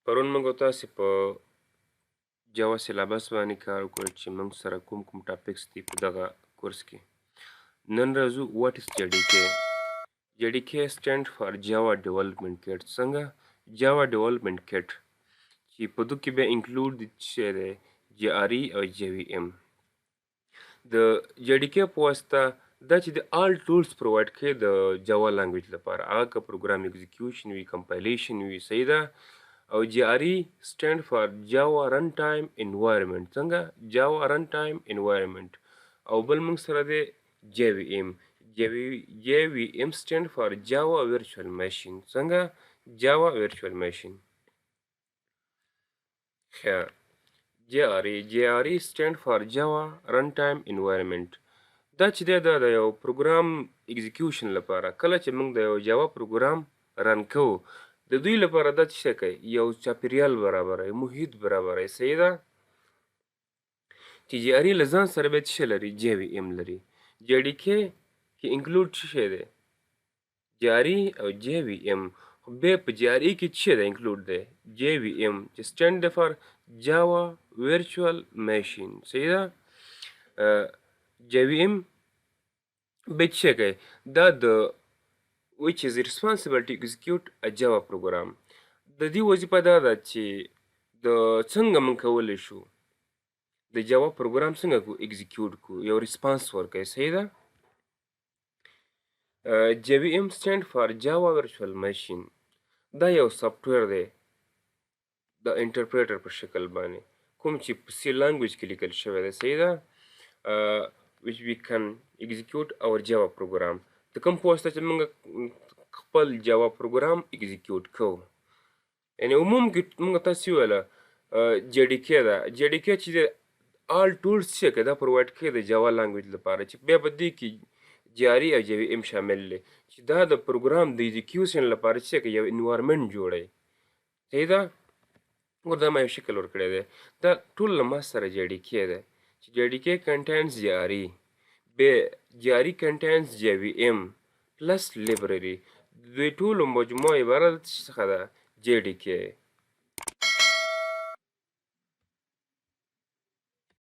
پرون موږ تاسې په جاوا سیلابس باندې کار وکړ چې موږ سره کوم ټاپکس دي په دغه کورس کې. نن راځو واټ از جډیکې. جډیکې سټینډ فار جاوا ډیولپمنټ کټ. څنګه جاوا ډیولپمنټ کټ چې په دغه کې بیا انکلوډ دي څه دی جی آر ای او جی وی ام. د جډیکې په واسطه دا چې د آل ټولز پرووایډ کوي د جاوا لانګویج لپاره، هغه که پروګرام ایگزیکیوشن وي، کمپایلیشن وي، صحیح ده. او جی آر ای سټینډ فار جاوا رن ټایم انوایرمنټ. څنګه جاوا رن ټایم انوایرمنټ. او بل موږ سره دی جی وی ام. جی وی ام سټینډ فار جاوا ورچوال ماشین. څنګه جاوا ورچوال ماشین. خیر JRE stand for Java Runtime Environment. دا چې دی دا د یو پروګرام ایگزیکیوشن لپاره، کله چې موږ د یو جاوا پروګرام رن کوو د دوی لپاره دا څه کوي، یو چاپیریال برابروي، محیط برابروي، صحیح ده. چې JRE له ځان سره بیا څه لري، جی وی ام لري. JDK کې انکلوډ څه شی دی، JRE او جی وی ام. خو بیا په JRE کې څه دی انکلوډ دی، جی وی ام چې سټینډ فار جاوا ورچوال ماشین، صحیح ده. جی وی ام به څه کوي، دا د which is responsible to execute a Java program. د دې وظیفه دا ده چې د څنګه موږ کولی شو د جاوا پروګرام څنګه کو ایگزیکیوټ کو، یو ریسپانس ورکوي، صحیح ده. جی وی ام سټینډ فار جاوا ورچوال ماشین. دا یو سافټویر دی د انټرپریټر په شکل باندې، کوم چې په سی لانګویج کې لیکل شوی دی، صحیح ده. which we can execute our Java program. د کوم په واسطه چې موږ خپل جاوا پروګرام ایگزیکیوټ کوو. یعنې عموم کې موږ تاسې وویله JDK ده. JDK چې د آل ټولز څه کوي، دا پرووایډ کوي د جاوا لانګویج لپاره، چې بیا په دې کې JRE او جی وی ام شامل دی چې دا د پروګرام د ایگزیکیوشن لپاره څه کوي، یو انوایرمنټ جوړوي، صحیح ده. ګوره دا ما یو شکل ورکړی دی، دا ټول له ما سره JDK دی چې JDK contains JRE. JRE contains JVM plus library. د دوی ټولو مجموعه عبارت څخه ده JDK.